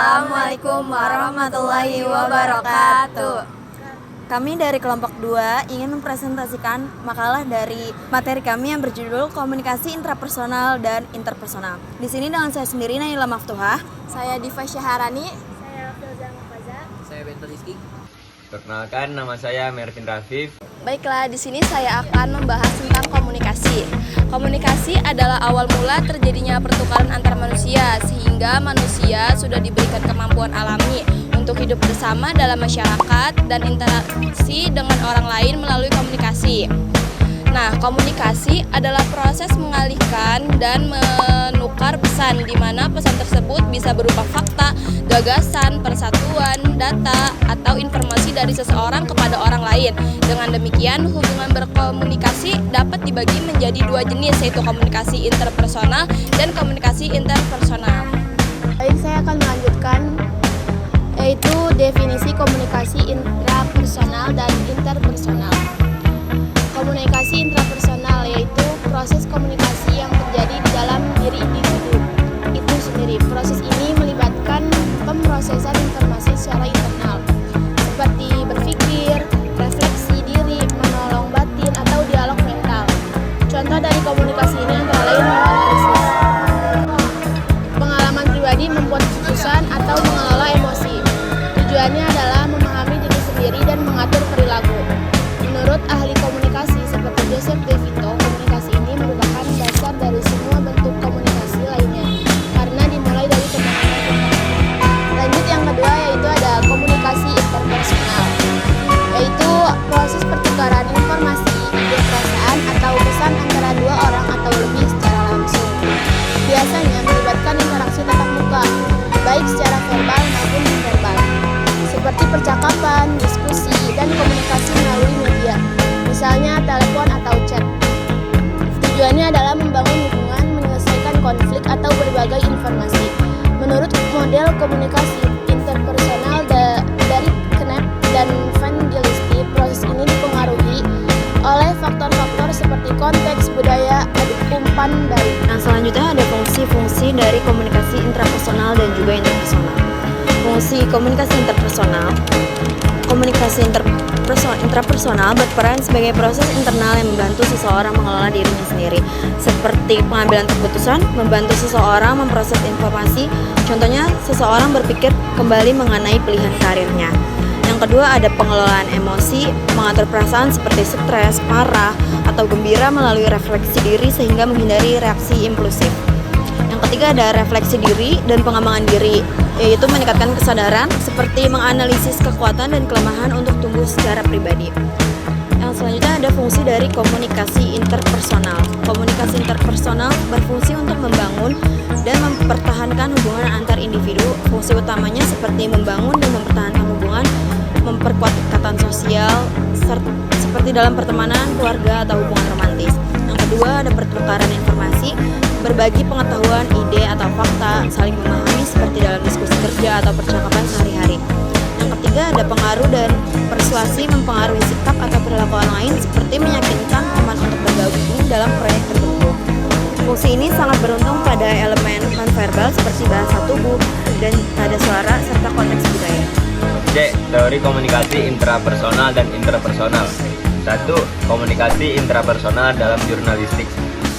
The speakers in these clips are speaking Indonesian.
Assalamualaikum warahmatullahi wabarakatuh. Kami dari kelompok 2 ingin mempresentasikan makalah dari materi kami yang berjudul Komunikasi Intrapersonal dan Interpersonal. Di sini dengan saya sendiri, Naila Maftuhah. Saya Diva Syaharani. Saya Filza Mufaza. Saya Bento Rizky. Perkenalkan, nama saya Mervin Rafif. Baiklah, di sini saya akan membahas tentang komunikasi. Komunikasi adalah awal mula terjadinya pertukaran antar manusia, sehingga manusia sudah diberikan kemampuan alami untuk hidup bersama dalam masyarakat dan interaksi dengan orang lain melalui komunikasi. Nah, komunikasi adalah proses mengalihkan dan menukar pesan, di mana pesan tersebut bisa berupa fakta, gagasan, persatuan, data, atau informasi dari seseorang kepada orang lain. Dengan demikian, hubungan berkomunikasi dapat dibagi menjadi dua jenis, yaitu komunikasi interpersonal dan komunikasi interpersonal. Baik, saya akan melanjutkan, yaitu definisi komunikasi intrapersonal dan interpersonal. Komunikasi intrapersonal yaitu proses komunikasi yang terjadi di dalam diri individu itu sendiri. Proses ini melibatkan pemrosesan informasi secara internal, seperti berpikir, refleksi diri, menolong batin, atau dialog mental. Contoh dari komunikasi ini antara lain analisis, pengalaman pribadi, membuat keputusan, atau mengelola emosi. Tujuannya adalah memahami diri sendiri dan mengatur perilaku. Menurut ahli komunikasi seperti Joseph DeVito, komunikasi ini merupakan dasar dari semua bentuk komunikasi lainnya, karena dimulai dari pemahaman. Lanjut, yang kedua yaitu ada komunikasi interpersonal, yaitu proses pertukaran informasi, ide, perasaan, atau pesan antara dua orang atau lebih secara langsung. Biasanya melibatkan interaksi tatap muka, baik secara verbal maupun nonverbal, seperti percakapan, diskusi, dan komunikasi melalui media, misalnya telepon atau chat. Tujuannya adalah membangun hubungan, menyelesaikan konflik, atau berbagai informasi. Menurut model komunikasi interpersonal dari Knapp dan Vangelisty, proses ini dipengaruhi oleh faktor-faktor seperti konteks, budaya, umpan dari. Nah, selanjutnya ada fungsi-fungsi dari komunikasi intrapersonal dan juga interpersonal. Fungsi komunikasi interpersonal. Komunikasi intrapersonal berperan sebagai proses internal yang membantu seseorang mengelola dirinya sendiri, seperti pengambilan keputusan, membantu seseorang memproses informasi. Contohnya, seseorang berpikir kembali mengenai pilihan karirnya. Yang kedua ada pengelolaan emosi, mengatur perasaan seperti stres, marah, atau gembira melalui refleksi diri sehingga menghindari reaksi impulsif. Yang ketiga ada refleksi diri dan pengembangan diri, yaitu meningkatkan kesadaran seperti menganalisis kekuatan dan kelemahan untuk tumbuh secara pribadi. Yang selanjutnya ada fungsi dari komunikasi interpersonal. Komunikasi interpersonal berfungsi untuk membangun dan mempertahankan hubungan antar individu. Fungsi utamanya seperti membangun dan mempertahankan hubungan, memperkuat ikatan sosial, seperti dalam pertemanan, keluarga, atau hubungan romantis. Yang kedua ada pertukaran informasi, berbagi pengetahuan, ide, atau fakta, saling memahami seperti dalam diskusi kerja atau percakapan sehari-hari. Yang ketiga ada pengaruh dan persuasi, mempengaruhi sikap atau perilaku orang lain seperti meyakinkan teman untuk bergabung dalam proyek tertentu. Fungsi ini sangat beruntung pada elemen nonverbal seperti bahasa tubuh dan nada suara serta konteks budaya. C. Teori komunikasi intrapersonal dan interpersonal. 1. Komunikasi intrapersonal dalam jurnalistik.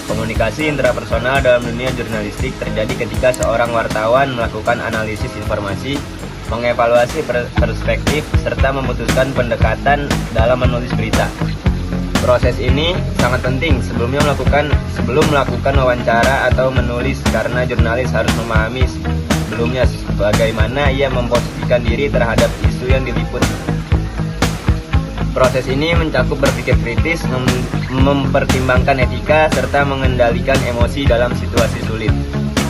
Komunikasi intrapersonal dalam dunia jurnalistik terjadi ketika seorang wartawan melakukan analisis informasi, mengevaluasi perspektif, serta memutuskan pendekatan dalam menulis berita. Proses ini sangat penting sebelum melakukan wawancara atau menulis, karena jurnalis harus memahami sebelumnya bagaimana ia memposisikan diri terhadap isu yang diliput. Proses ini mencakup berpikir kritis, mempertimbangkan etika, serta mengendalikan emosi dalam situasi sulit.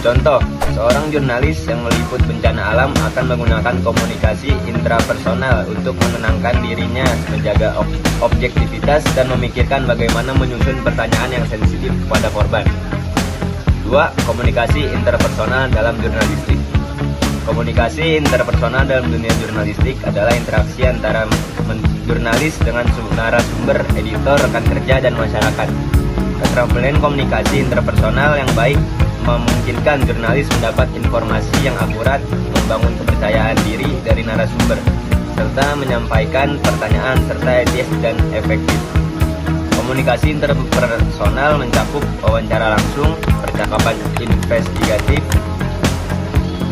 Contoh, seorang jurnalis yang meliput bencana alam akan menggunakan komunikasi intrapersonal untuk menenangkan dirinya, menjaga objektivitas, dan memikirkan bagaimana menyusun pertanyaan yang sensitif kepada korban. 2. Komunikasi interpersonal dalam jurnalistik. Komunikasi interpersonal dalam dunia jurnalistik adalah interaksi antara jurnalis dengan narasumber, editor, rekan kerja, dan masyarakat. Keterampilan komunikasi interpersonal yang baik memungkinkan jurnalis mendapat informasi yang akurat, membangun kepercayaan diri dari narasumber, serta menyampaikan pertanyaan serta etis dan efektif. Komunikasi interpersonal mencakup wawancara langsung, percakapan investigatif,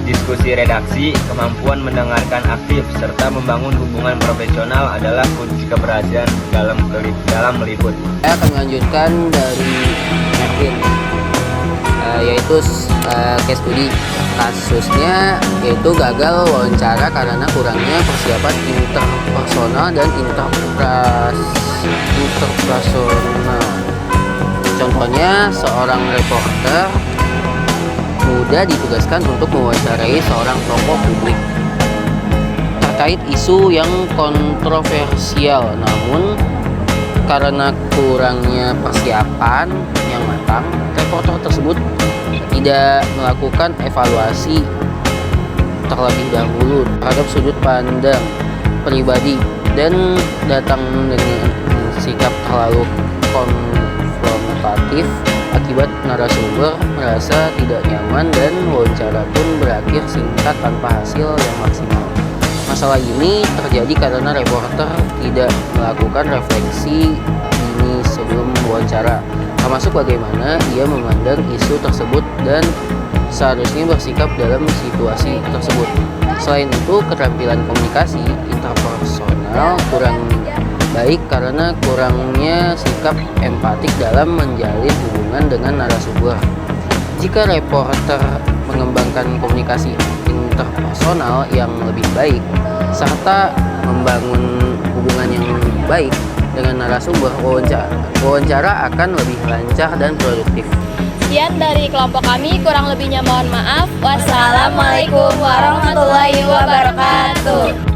diskusi redaksi, kemampuan mendengarkan aktif, serta membangun hubungan profesional adalah kunci keberhasilan dalam meliput. Saya akan melanjutkan dari Martin, yaitu case study. Kasusnya yaitu gagal wawancara karena kurangnya persiapan interpersonal dan interpersonal. Contohnya, seorang reporter muda ditugaskan untuk mewawancarai seorang tokoh publik terkait isu yang kontroversial, namun karena kurangnya persiapan yang matang, reporter tersebut tidak melakukan evaluasi terlebih dahulu terhadap sudut pandang pribadi dan datang dengan sikap terlalu konfrontatif. Akibat narasumber merasa tidak nyaman dan wawancara pun berakhir singkat tanpa hasil yang maksimal. Masalah ini terjadi karena reporter tidak melakukan refleksi ini sebelum wawancara, termasuk bagaimana ia memandang isu tersebut dan seharusnya bersikap dalam situasi tersebut. Selain itu, keterampilan komunikasi interpersonal kurang baik karena kurangnya sikap empatik dalam menjalin hubungan dengan narasumber. Jika reporter mengembangkan komunikasi interpersonal yang lebih baik serta membangun hubungan yang baik dengan narasumber, wawancara akan lebih lancar dan produktif. Sekian dari kelompok kami, kurang lebihnya mohon maaf. Wassalamualaikum warahmatullahi wabarakatuh.